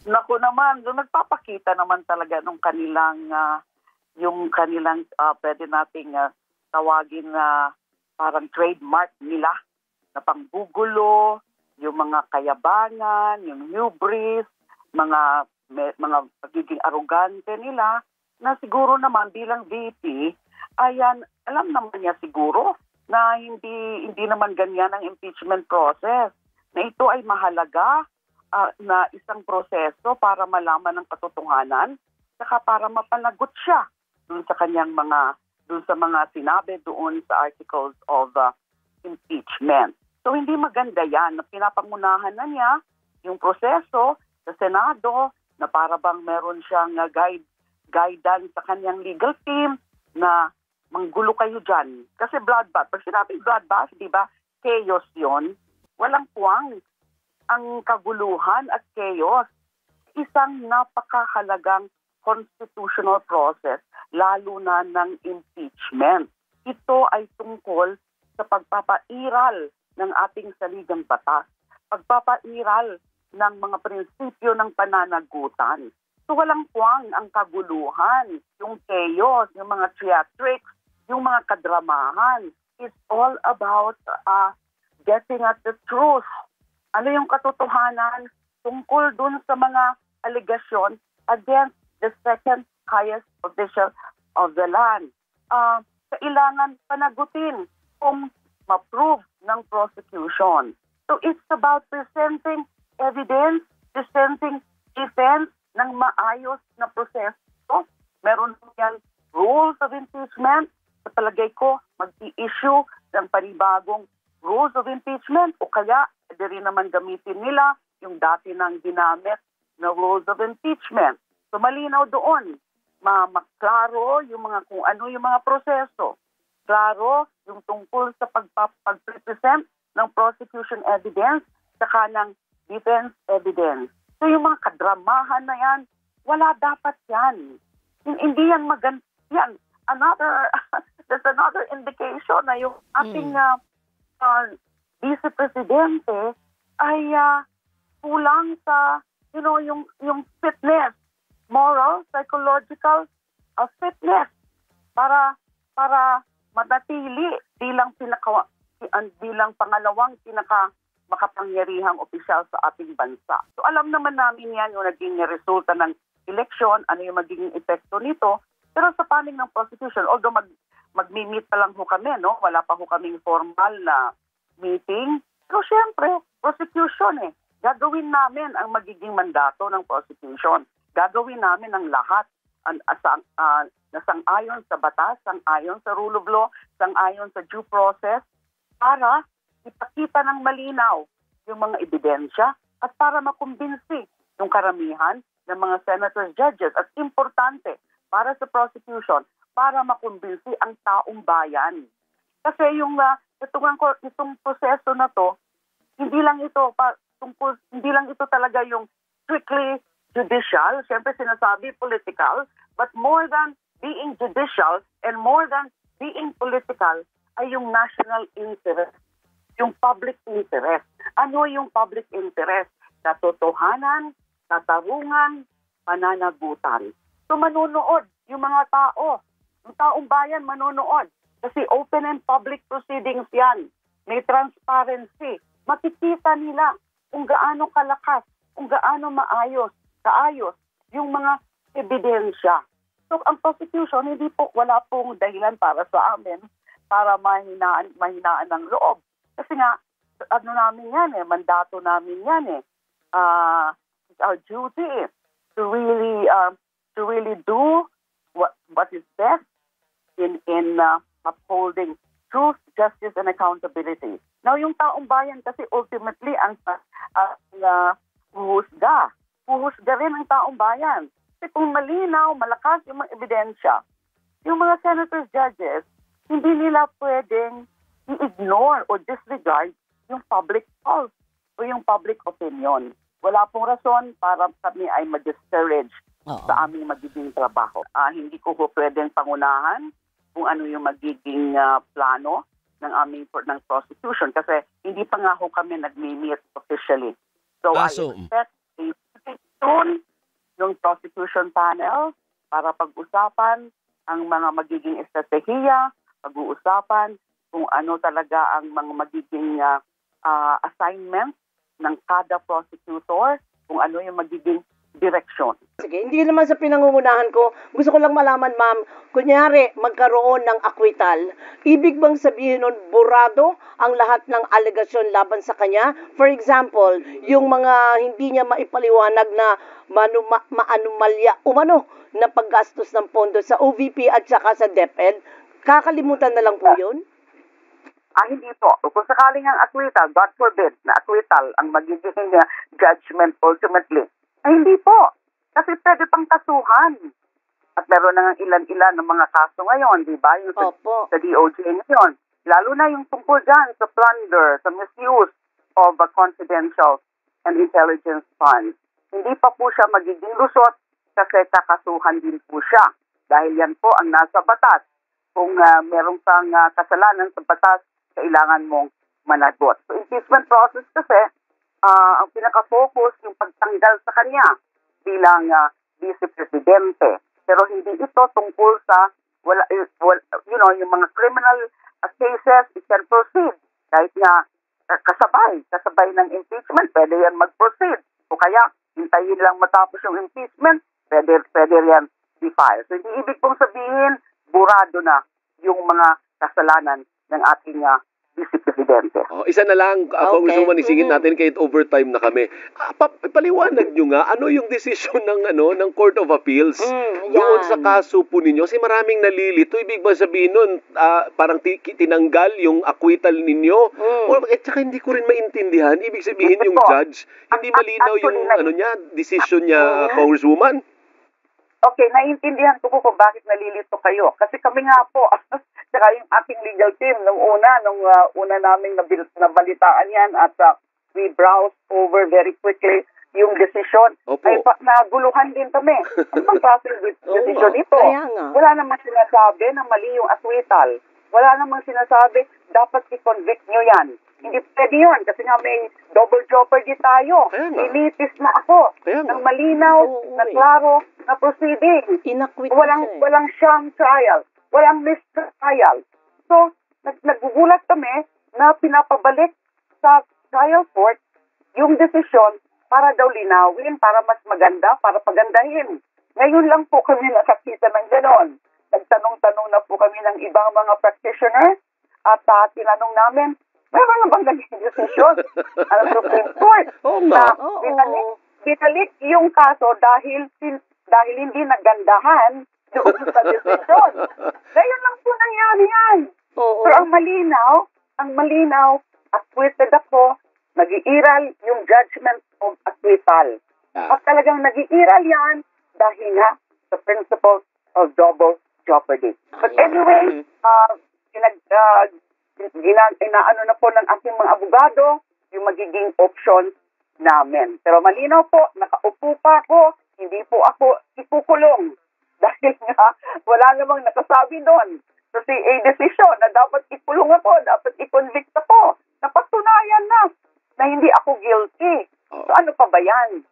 Naku naman, doon nagpapakita naman talaga nung kanilang, yung kanilang pwede nating tawagin na parang trademark nila na panggugulo, yung mga kayabangan, yung hubris, mga pagiging arrogante nila na siguro naman bilang VP, ayan, alam naman niya siguro na hindi naman ganyan ang impeachment process. Na ito ay mahalaga na isang proseso para malaman ang katotohanan saka para mapanagot siya dun sa mga sinabi doon sa articles of impeachment. So hindi maganda yan na pinapangunahan na niya yung proseso sa Senado na para bang meron siyang guidance sa kanyang legal team na manggulo kayo dyan. Kasi bloodbath, pag sinabing bloodbath, di ba, chaos yon, walang puwang ang kaguluhan at chaos. Isang napakahalagang constitutional process, lalo na ng impeachment. Ito ay tungkol sa pagpapairal ng ating saligang batas, pagpapairal ng mga prinsipyo ng pananagutan. So walang puwang ang kaguluhan, yung chaos, yung mga theatrics, yung mga kadramahan. It's all about getting at the truth. Ano yung katotohanan tungkol dun sa mga allegation against the second highest official of the land. Kailangan panagutin kung ma-prove ng prosecution. So it's about presenting evidence, presenting defense ng maayos na proseso. Meron yan rules of impeachment. Sa palagay ko, mag-i-issue ng panibagong rules of impeachment o kaya rin naman gamitin nila yung dati nang ginamit na rules of impeachment. So malinaw doon, maklaro yung kung ano yung mga proseso. Klaro yung tungkol sa pag-present ng prosecution evidence saka ng defense evidence. So yung mga kadramahan na yan, wala dapat yan. Hindi yan maganda. Yan, there's another indication na yung ating vice-presidente ay kulang sa, yung fitness, moral, psychological fitness para manatili bilang pangalawang makapangyarihang opisyal sa ating bansa. So alam naman namin yan yung naging resulta ng eleksyon, ano yung magiging epekto nito. Pero sa panig ng prosecution, although mag-meet pa lang ho kami, no? Wala pa ho kaming formal na meeting. Pero syempre, prosecution Gagawin namin ang magiging mandato ng prosecution. Gagawin namin ang lahat na sang-ayon sa batas, sang-ayon sa rule of law, sang-ayon sa due process para ipakita ng malinaw yung mga ebidensya at para makumbinsi yung karamihan ng mga senators, judges at importante para sa prosecution para makumbinsi ang taong bayan. Kasi itong proseso na to, hindi lang ito talaga yung strictly judicial, siyempre sinasabi political, but more than being judicial and more than being political ay yung national interest, yung public interest. Ano yung public interest? Katotohanan, katarungan, pananagutan. So manonood yung mga tao, yung taong bayan manonood. Kasi open and public proceedings yan. May transparency. Makikita nila kung gaano kalakas, kung gaano kaayos yung mga ebidensya. So ang prosecution, wala pong dahilan para sa amin para mahinaan ng loob. Kasi nga, namin yan mandato namin yan it's our duty to really do what is best in upholding truth, justice, and accountability. Now, yung taong bayan kasi ultimately ang huhusga. Huhusga rin ang taong bayan. Kasi kung malinaw, malakas yung mga ebidensya, yung mga senators, judges, hindi nila pwedeng i-ignore o disregard yung public pulse o yung public opinion. Wala pong rason para kami ay ma-discourage sa aming magiging trabaho. Hindi ko pwedeng pangunahan kung ano yung magiging plano ng prosecution kasi hindi pa nga kami nag-meet officially. So I expect soon yung prosecution panel para pag-usapan ang mga magiging estratehiya, pag-uusapan kung ano talaga ang mga magiging assignment ng kada prosecutor, kung ano yung magiging direksyon. Sige, hindi naman sa pinangungunahan ko. Gusto ko lang malaman, ma'am, kunyari magkaroon ng acquittal, ibig bang sabihin nun burado ang lahat ng alegasyon laban sa kanya? For example, yung mga hindi niya maipaliwanag na maanumalya umano na paggastos ng pondo sa OVP at saka sa DepEd, kakalimutan na lang po yun? Hindi po. Kung sakaling ang acquittal, God forbid, na acquittal ang magiging judgment ultimately, ay hindi po. Kasi pwede pang kasuhan. At meron na ng ilan-ilan ng mga kaso ngayon, di ba? Yung sa DOJ ngayon. Lalo na yung tungkol dyan sa plunder, sa misuse of confidential and intelligence funds. Hindi pa po siya magiging lusot kasi kakasuhan din po siya. Dahil yan po ang nasa batas. Kung meron kang kasalanan sa batas, kailangan mong managot. So, impeachment process kasi, ang pinaka-focus yung pagtanggal sa kanya bilang vice presidente. Pero hindi ito tungkol sa yung mga criminal cases, it can proceed. Kahit nga kasabay ng impeachment, pwede yan mag-proceed. O kaya, hintayin lang matapos yung impeachment, pwede yan i-file. So, hindi ibig pong sabihin, burado na yung mga kasalanan ng ating vice-presidente. Isa na lang, Congresswoman, isingin natin kahit overtime na kami. Paliwanag nyo nga, ano yung desisyon ng Court of Appeals doon sa kaso po ninyo? Kasi maraming nalilito. Ibig ba sabihin nun, parang tinanggal yung acquittal ninyo? At saka hindi ko rin maintindihan. Ibig sabihin yung judge, hindi malinaw yung decision niya, Congresswoman? Okay, naiintindihan ko po kung bakit nalilito kayo. Kasi kami nga po, saka yung ating legal team, nung una naming nabalitaan yan at we browsed over very quickly yung decision. Ay naguluhan din kami. Ano bang klaseng decision ito? Wala namang sinasabi na mali yung acquittal. Wala namang sinasabi, dapat i-convict nyo yan. Hindi pwede yun kasi nga may double jeopardy tayo. Ilitis na ako ng malinaw, na klaro, na proceeding. Walang sham trial. Walang mistrial. So, nagugulat kami na pinapabalik sa trial court yung desisyon para daw linawin, para mas maganda, para pagandahin. Ngayon lang po kami nakakita ng ganon. Nagtanong-tanong na po kami ng ibang mga practitioners at tinanong namin, meron na bang naging desisyon ang Supreme Court na binalik yung kaso dahil hindi nagandahan doon sa desisyon. Ngayon lang po nangyari yan. Pero ang malinaw, acquitted ako, nag-iiral yung judgment of acquittal. At talagang nag-iiral yan dahil nga sa principle of double jeopardy. But anyway, inaano na po ng aking mga abogado yung magiging options namin. Pero malinaw po, nakaupo pa ako, hindi po ako ikukulong. Dahil nga, wala namang nakasabi doon. Kasi a decision na dapat ikulong ako, dapat i-convict ako. Napatunayan na hindi ako guilty. So ano pa ba yan?